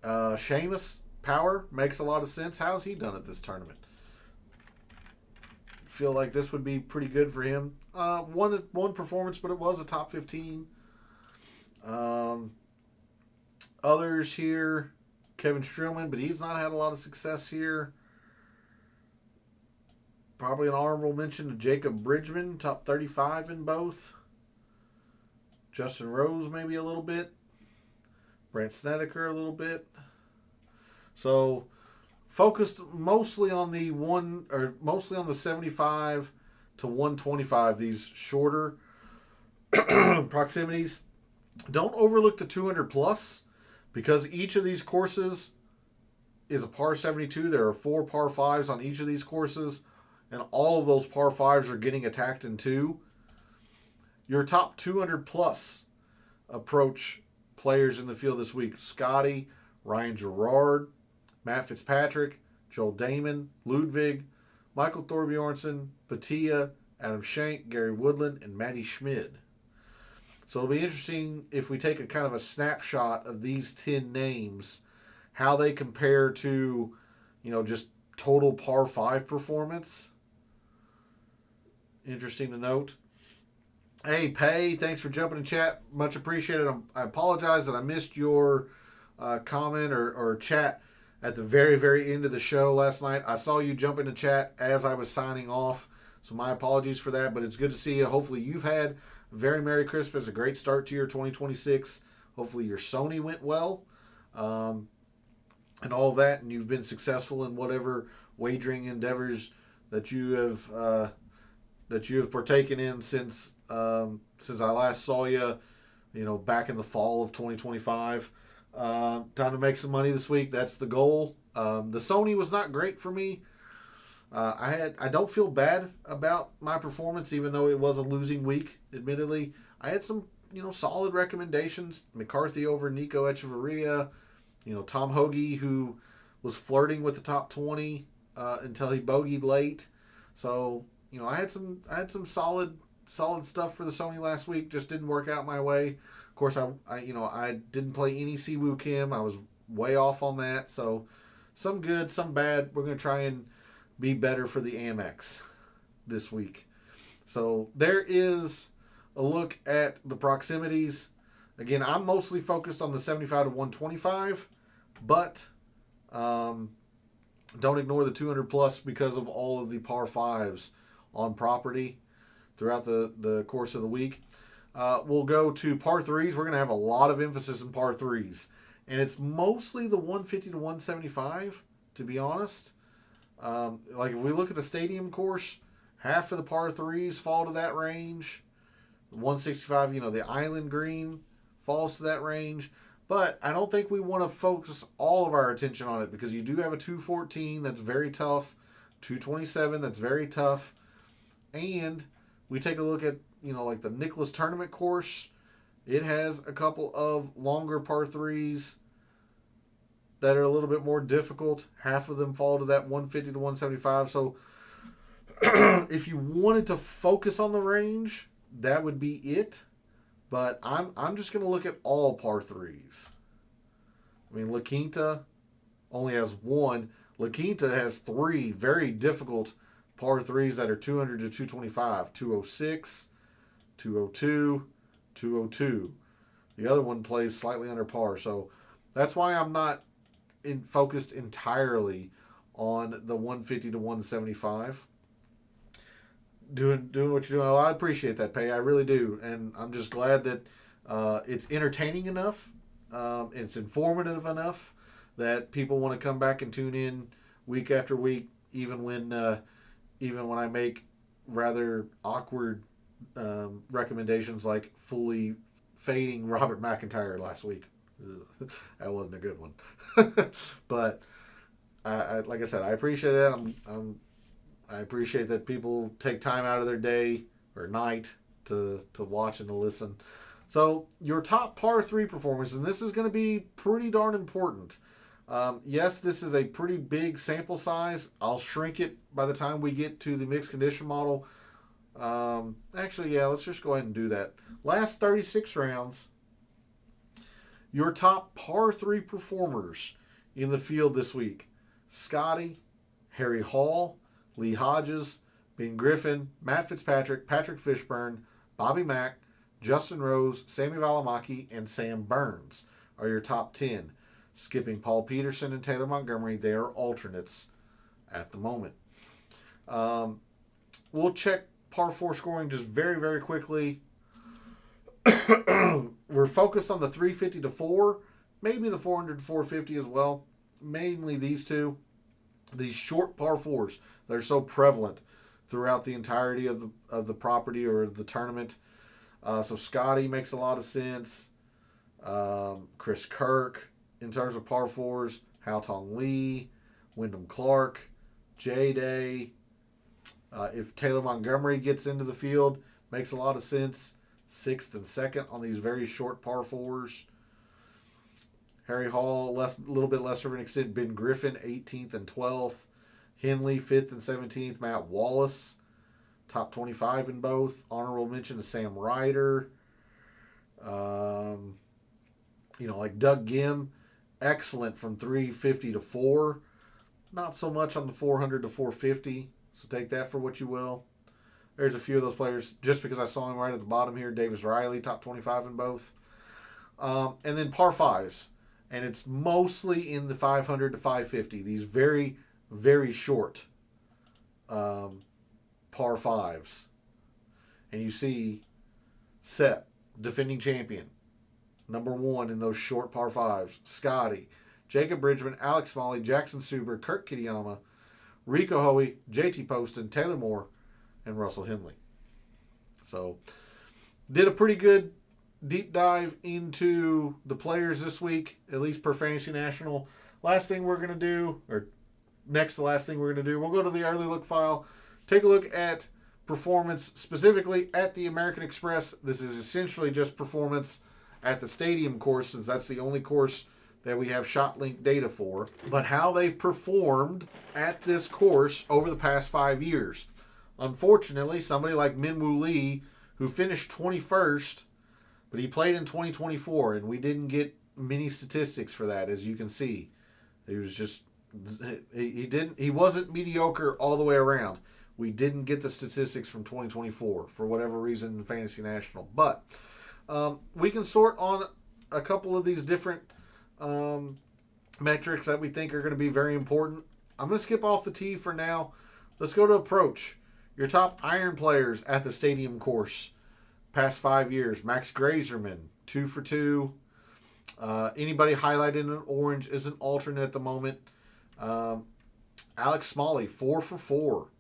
Seamus Power makes a lot of sense. How's he done at this tournament? Feel like this would be pretty good for him. One performance, but it was a top 15. Others here, Kevin Streelman, but he's not had a lot of success here. Probably an honorable mention to Jacob Bridgman, top 35 in both. Justin Rose maybe a little bit. Brent Snedeker a little bit. So focused mostly on the 75 to 125, these shorter proximities. Don't overlook the 200 plus, because each of these courses is a par 72. There are 4 par 5s on each of these courses, and all of those par 5s are getting attacked in 2. Your top 200 plus approach players in the field this week: Scotty, Ryan Gerard, Matt Fitzpatrick, Joel Damon, Ludwig, Michael Thorbjornsen, Batia, Adam Schenk, Gary Woodland, and Matty Schmid. So it'll be interesting if we take a kind of a snapshot of these 10 names, how they compare to, just total par 5 performance. Interesting to note. Hey, Pay, thanks for jumping in chat. Much appreciated. I apologize that I missed your comment or chat at the very, very end of the show last night. I saw you jump into chat as I was signing off, so my apologies for that, but it's good to see you. Hopefully you've had a very Merry Christmas, a great start to your 2026. Hopefully your Sony went well, and all that, and you've been successful in whatever wagering endeavors that you have partaken in since I last saw you, back in the fall of 2025. Time to make some money this week. That's the goal. The Sony was not great for me. I don't feel bad about my performance, even though it was a losing week. Admittedly, I had some solid recommendations. McCarthy over Nico Echeverria. Tom Hoagie, who was flirting with the top 20 until he bogeyed late. So I had some solid stuff for the Sony last week. Just didn't work out my way. Of course, I didn't play any Siwoo Kim. I was way off on that. So some good, some bad. We're going to try and be better for the AmEx this week. So there is a look at the proximities. Again, I'm mostly focused on the 75 to 125, but don't ignore the 200 plus because of all of the par 5s on property throughout the course of the week. We'll go to par 3s. We're going to have a lot of emphasis in par 3s. And it's mostly the 150 to 175, to be honest. Like if we look at the stadium course, half of the par 3s fall to that range. 165, the island green falls to that range. But I don't think we want to focus all of our attention on it, because you do have a 214 that's very tough, 227 that's very tough. And we take a look at, like the Nicklaus Tournament course. It has a couple of longer par 3s that are a little bit more difficult. Half of them fall to that 150 to 175. So if you wanted to focus on the range, that would be it. But I'm just going to look at all par 3s. I mean, La Quinta only has one. La Quinta has 3 very difficult par 3s that are 200 to 225. 206, 202, 202. The other one plays slightly under par. So that's why I'm not focused entirely on the 150 to 175. doing what you're doing. Well, I appreciate that, Pay. I really do, and I'm just glad that it's entertaining enough, it's informative enough that people want to come back and tune in week after week, even when I make rather awkward recommendations like fully fading Robert McIntyre last week. Ugh, that wasn't a good one, but I like I said, I appreciate that. I appreciate that people take time out of their day or night to watch and to listen. So your top par 3 performers, and this is going to be pretty darn important. Yes, this is a pretty big sample size. I'll shrink it by the time we get to the mixed condition model. Actually, yeah, let's just go ahead and do that. Last 36 rounds, your top par 3 performers in the field this week. Scotty, Harry Hall, Lee Hodges, Ben Griffin, Matt Fitzpatrick, Patrick Fishburne, Bobby Mack, Justin Rose, Sammy Valimaki, and Sam Burns are your top 10. Skipping Paul Peterson and Taylor Montgomery, they are alternates at the moment. We'll check par 4 scoring just very, very quickly. We're focused on the 350 to 4, maybe the 400 to 450 as well. Mainly these two. These short par 4s that are so prevalent throughout the entirety of the property or the tournament. So Scotty makes a lot of sense. Chris Kirk in terms of par 4s. Hao Tong Lee, Wyndham Clark, J-Day. If Taylor Montgomery gets into the field, makes a lot of sense. 6th and 2nd on these very short par 4s. Harry Hall, a little bit lesser of an extent. Ben Griffin, 18th and 12th. Henley, 5th and 17th. Matt Wallace, top 25 in both. Honorable mention to Sam Ryder. Like Doug Gim, excellent from 350 to 4. Not so much on the 400 to 450, so take that for what you will. There's a few of those players, just because I saw him right at the bottom here. Davis Riley, top 25 in both. And then par 5s. And it's mostly in the 500 to 550. These very, very short par 5s. And you see Sep, defending champion, number 1 in those short par 5s. Scotty, Jacob Bridgman, Alex Smalley, Jackson Suber, Kurt Kitayama, Rico Hoey, JT Poston, Taylor Moore, and Russell Henley. So, did a pretty good deep dive into the players this week, at least per Fantasy National. Last thing we're going to do, or next to last thing we're going to do, we'll go to the early look file, take a look at performance specifically at the American Express. This is essentially just performance at the stadium course, since that's the only course that we have shot link data for, but how they've performed at this course over the past 5 years. Unfortunately, somebody like Minwoo Lee, who finished 21st, but he played in 2024, and we didn't get many statistics for that, as you can see. He wasn't mediocre all the way around. We didn't get the statistics from 2024 for whatever reason in Fantasy National. But we can sort on a couple of these different metrics that we think are going to be very important. I'm going to skip off the tee for now. Let's go to approach. Your top iron players at the stadium course past 5 years. Max Grazerman, 2 for 2. Anybody highlighted in orange is an alternate at the moment. Alex Smalley, 4 for 4.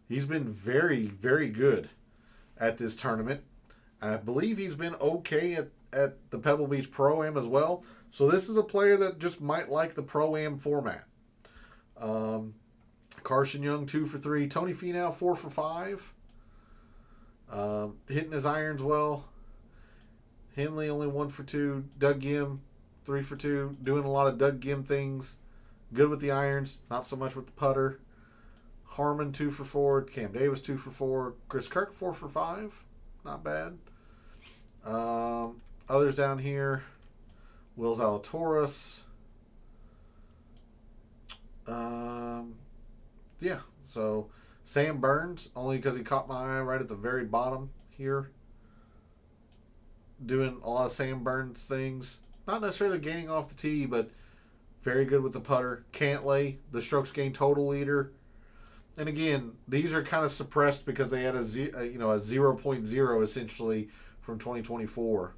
He's been very, very good at this tournament. I believe he's been okay at the Pebble Beach Pro-Am as well. So this is a player that just might like the Pro-Am format. Carson Young, 2 for 3. Tony Finau, 4 for 5. Hitting his irons well. Henley, only 1 for 2. Doug Gim, 3 for 2. Doing a lot of Doug Gim things. Good with the irons, not so much with the putter. Harmon, 2 for 4. Cam Davis, 2 for 4. Chris Kirk, 4 for 5. Not bad. Others down here. Will Zalatoris. Yeah, so Sam Burns, only because he caught my eye right at the very bottom here. Doing a lot of Sam Burns things. Not necessarily gaining off the tee, but very good with the putter. Cantlay, the strokes gained total leader. and again, these are kind of suppressed because they had a 0.0 essentially from 2024,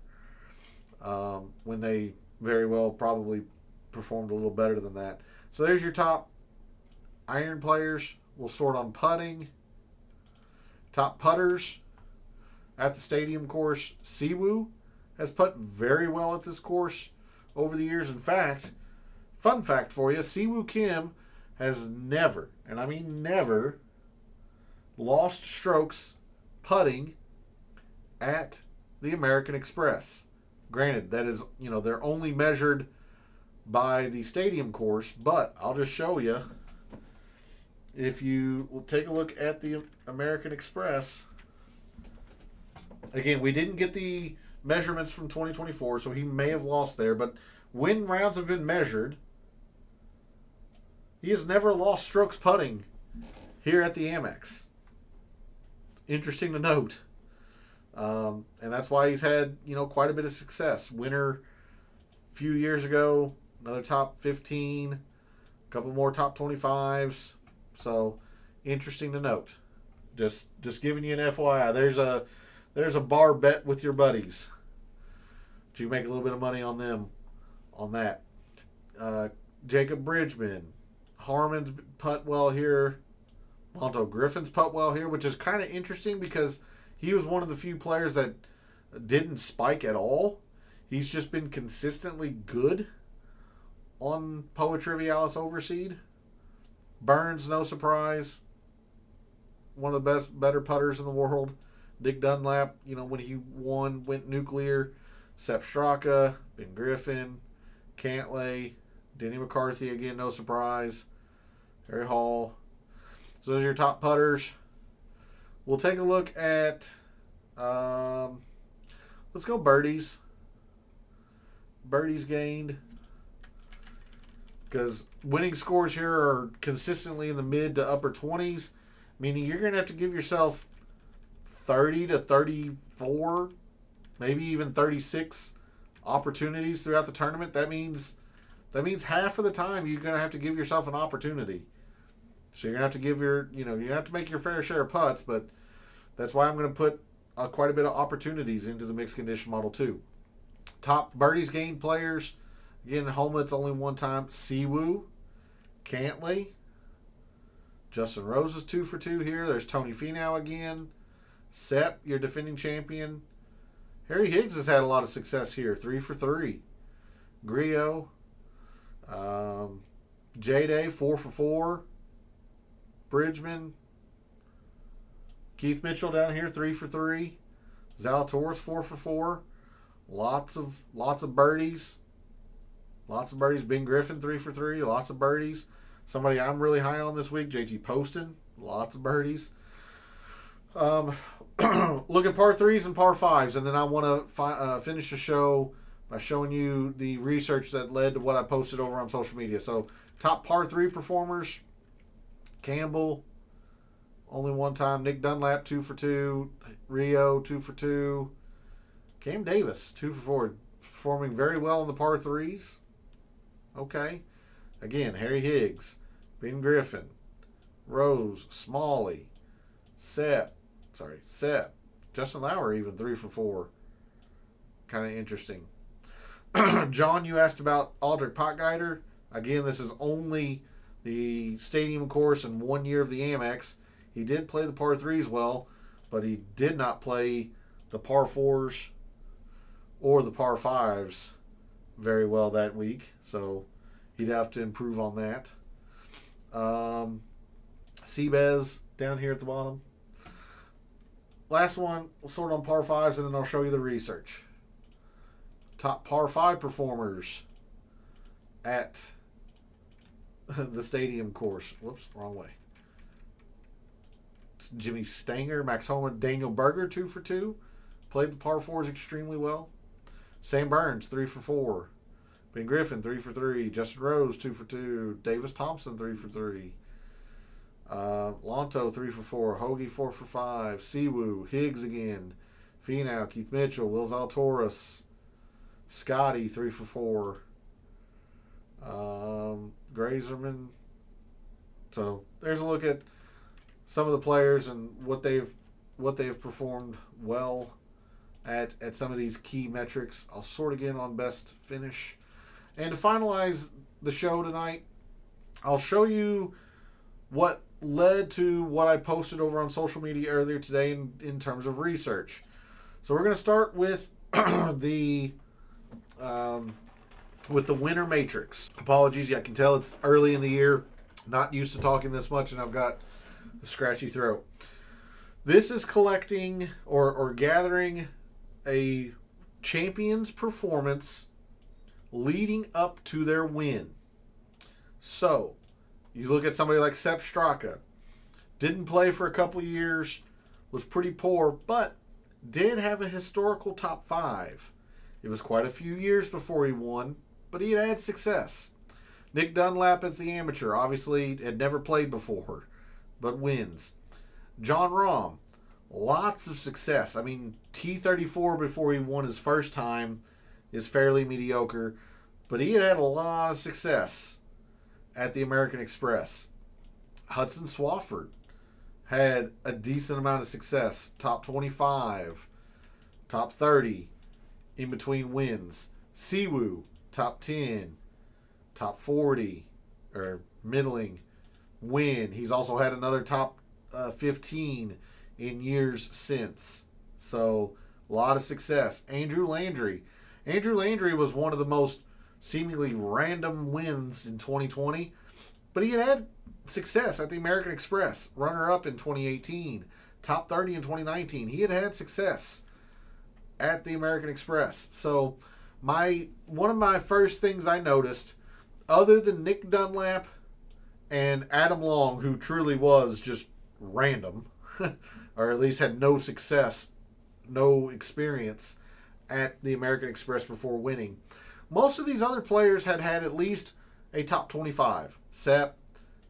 when they very well probably performed a little better than that. So there's your top iron players. We'll sort on putting. Top putters at the stadium course. Siwoo has putt very well at this course over the years. In fact, fun fact for you, Siwoo Kim has never, and I mean never, lost strokes putting at the American Express. Granted, that is, they're only measured by the stadium course, but I'll just show you. If you take a look at the American Express, again, we didn't get the measurements from 2024, so he may have lost there, but when rounds have been measured, he has never lost strokes putting here at the Amex. Interesting to note. And that's why he's had, quite a bit of success. Winner a few years ago, another top 15, a couple more top 25s. So, interesting to note. Just giving you an FYI. There's a bar bet with your buddies. You make a little bit of money on them on that. Jacob Bridgman. Harmon's putt well here. Monto Griffin's putt well here, which is kind of interesting because he was one of the few players that didn't spike at all. He's just been consistently good on Poa Trivialis Overseed. Burns, no surprise. One of the better putters in the world. Dick Dunlap, when he won, went nuclear. Sepp Straka, Ben Griffin, Cantlay, Denny McCarthy, again, no surprise. Harry Hall. So those are your top putters. We'll take a look at, let's go birdies. Birdies gained. Because winning scores here are consistently in the mid to upper 20s, meaning you're going to have to give yourself 30 to 34, maybe even 36 opportunities throughout the tournament. That means half of the time you're going to have to give yourself an opportunity. So you're going to have to you have to make your fair share of putts, but that's why I'm going to put quite a bit of opportunities into the mixed condition model too. Top birdies gained players. Again, Helmut's only one time. Siwoo, Cantlay, Justin Rose is 2 for 2 here. There's Tony Finau again. Sepp, your defending champion. Harry Higgs has had a lot of success here. 3 for 3. Griot. J-Day, 4 for 4. Bridgman. Keith Mitchell down here, 3 for 3. Zalatoris, 4 for 4. Lots of birdies. Lots of birdies. Ben Griffin, 3 for 3. Lots of birdies. Somebody I'm really high on this week, JT Poston. Lots of birdies. Look at par 3s and par 5s, and then I want to finish the show by showing you the research that led to what I posted over on social media. So, top par 3 performers. Campbell, only one time. Nick Dunlap, 2 for 2. Rio, 2 for 2. Cam Davis, 2 for 4. Performing very well in the par 3s. Okay. Again, Harry Higgs, Ben Griffin, Rose, Smalley, Sepp. Justin Lauer, even 3 for 4. Kind of interesting. John, you asked about Aldrich Potgieter. Again, this is only the stadium course and 1 year of the Amex. He did play the par 3s well, but he did not play the par 4s or the par 5s very well that week. So he'd have to improve on that. Seabez down here at the bottom. Last one, we'll sort on par 5s and then I'll show you the research. Top par 5 performers at the stadium course. Whoops, wrong way. It's Jimmy Stanger, Max Homa, Daniel Berger, 2 for 2. Played the par 4s extremely well. Sam Burns, 3 for 4. Ben Griffin, 3 for 3. Justin Rose, 2 for 2. Davis Thompson, 3 for 3. Lonto, 3 for 4. Hoagie, 4 for 5. Siwoo, Higgs again. Finau, Keith Mitchell, Will Zalatoris. Scotty, 3 for 4. Grazerman. So there's a look at some of the players and what they've performed well at some of these key metrics. I'll sort again on best finish. And to finalize the show tonight, I'll show you what led to what I posted over on social media earlier today in terms of research. So we're going to start with the winner matrix. Apologies, I can tell it's early in the year. Not used to talking this much, and I've got a scratchy throat. This is collecting or gathering a champion's performance leading up to their win. So, you look at somebody like Sepp Straka. Didn't play for a couple years, was pretty poor, but did have a historical top 5. It was quite a few years before he won, but he had success. Nick Dunlap as the amateur, obviously had never played before, but wins. Jon Rahm, lots of success. I mean, T34 before he won his first time is fairly mediocre, but he had a lot of success at the American Express. Hudson Swafford had a decent amount of success. Top 25, top 30, in between wins. Siwoo, top 10, top 40, or middling win. He's also had another top 15 in years since. So, a lot of success. Andrew Landry. Andrew Landry was one of the most seemingly random wins in 2020, but he had success at the American Express. Runner-up in 2018, top 30 in 2019. He had success at the American Express. So one of my first things I noticed, other than Nick Dunlap and Adam Long, who truly was just random, or at least had no success, no experience at the American Express before winning, most of these other players had at least a top 25. Sepp,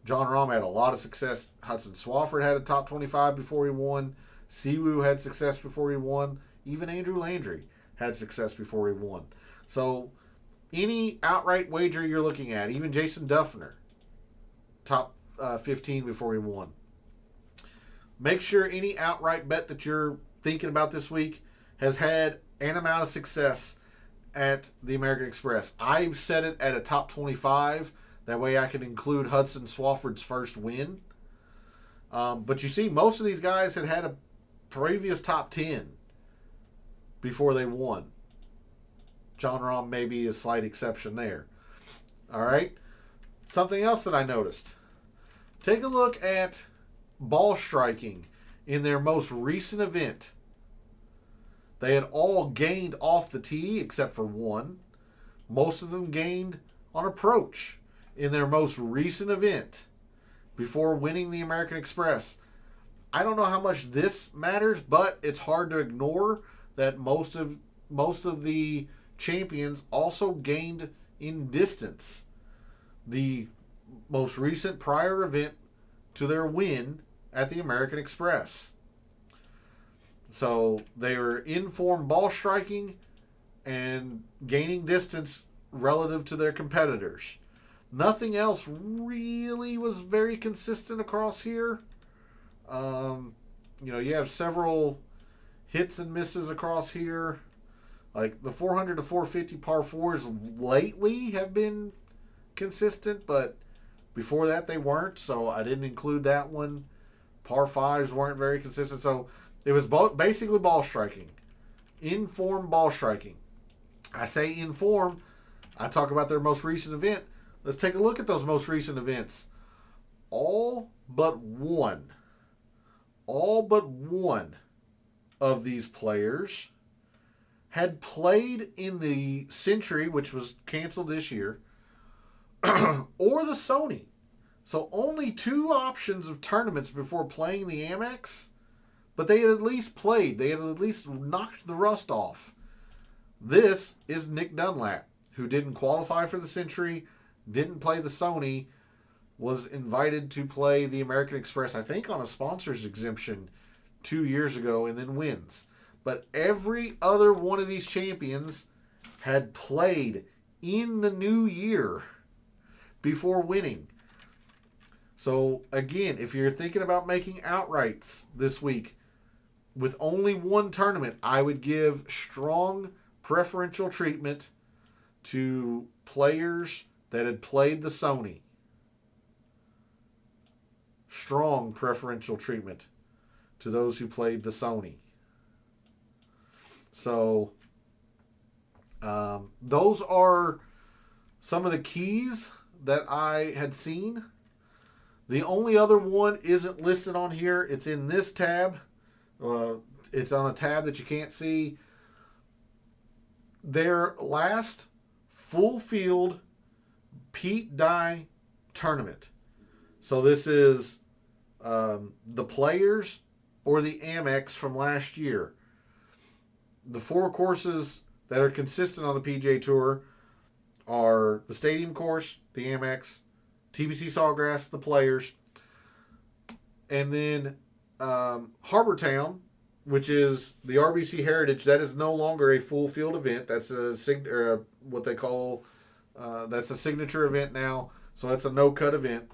Jon Rahm had a lot of success. Hudson Swafford had a top 25 before he won. Siwoo had success before he won. Even Andrew Landry had success before he won. So any outright wager you're looking at, even Jason Duffner, top 15 before he won. Make sure any outright bet that you're thinking about this week has had an amount of success at the American Express. I set it at a top 25. That way I can include Hudson Swafford's first win. But you see, most of these guys had a previous top 10 before they won. Jon Rahm may be a slight exception there. All right. Something else that I noticed. Take a look at ball striking in their most recent event. They had all gained off the tee except for one. Most of them gained on approach in their most recent event before winning the American Express. I don't know how much this matters, but it's hard to ignore that most of the champions also gained in distance. The most recent prior event to their win at the American Express. So they were in-form ball striking and gaining distance relative to their competitors. Nothing else really was very consistent across here. You have several hits and misses across here. Like the 400 to 450 par 4s lately have been consistent, but before that they weren't, so I didn't include that one. Par 5s weren't very consistent, so it was basically ball striking. In-form ball striking. I say in-form, I talk about their most recent event. Let's take a look at those most recent events. All but one of these players had played in the Century, which was canceled this year, or the Sony. So only 2 options of tournaments before playing the AmEx, but they had at least played. They had at least knocked the rust off. This is Nick Dunlap, who didn't qualify for the Century, didn't play the Sony, was invited to play the American Express, I think on a sponsor's exemption 2 years ago, and then wins. But every other one of these champions had played in the new year before winning. So, again, if you're thinking about making outrights this week with only one tournament, I would give strong preferential treatment to players that had played the Sony. Strong preferential treatment to those who played the Sony. So, those are some of the keys that I had seen. The only other one isn't listed on here. It's in this tab. It's on a tab that you can't see. Their last full field Pete Dye tournament. So this is the Players or the AmEx from last year. The 4 courses that are consistent on the PGA Tour are the Stadium Course, the AmEx, TBC Sawgrass, the Players, and then Harbor Town, which is the RBC Heritage. That is no longer a full field event. That's what they call that's a signature event now. So that's a no-cut event.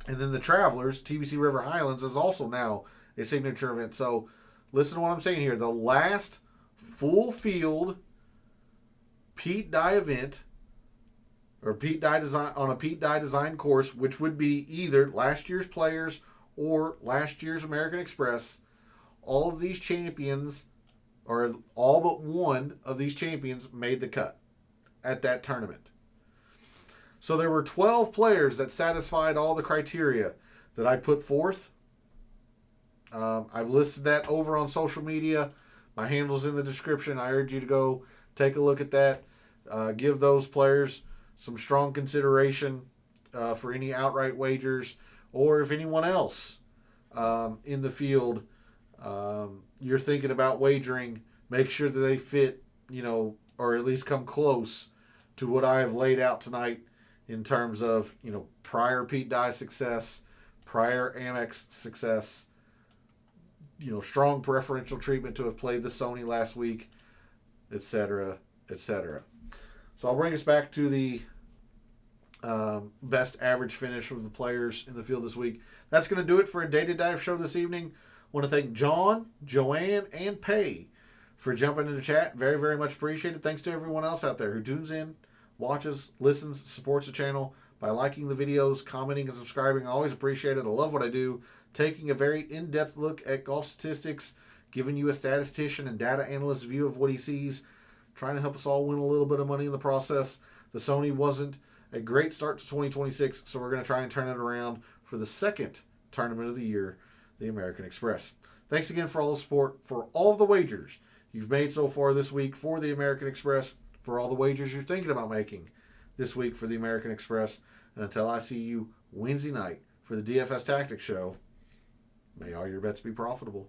And then the Travelers, TBC River Highlands, is also now a signature event. So listen to what I'm saying here. The last full field Pete Dye event, or Pete Dye design on a Pete Dye design course, which would be either last year's Players or last year's American Express. All of these champions, or all but one of these champions, made the cut at that tournament. So there were 12 players that satisfied all the criteria that I put forth. I've listed that over on social media. My handle's in the description. I urge you to go take a look at that. Give those players some strong consideration for any outright wagers, or if anyone else in the field you're thinking about wagering, make sure that they fit, or at least come close to what I have laid out tonight in terms of, prior Pete Dye success, prior Amex success, strong preferential treatment to have played the Sony last week, etc., etc. So I'll bring us back to the best average finish of the players in the field this week. That's going to do it for a Data Dive show this evening. I want to thank John, Joanne, and Pay for jumping into chat. Very, very much appreciated. Thanks to everyone else out there who tunes in, watches, listens, supports the channel by liking the videos, commenting, and subscribing. I always appreciate it. I love what I do. Taking a very in-depth look at golf statistics, giving you a statistician and data analyst view of what he sees, trying to help us all win a little bit of money in the process. The Sony wasn't a great start to 2026, so we're going to try and turn it around for the second tournament of the year, the American Express. Thanks again for all the support, for all the wagers you've made so far this week for the American Express, for all the wagers you're thinking about making this week for the American Express. And until I see you Wednesday night for the DFS Tactics show, may all your bets be profitable.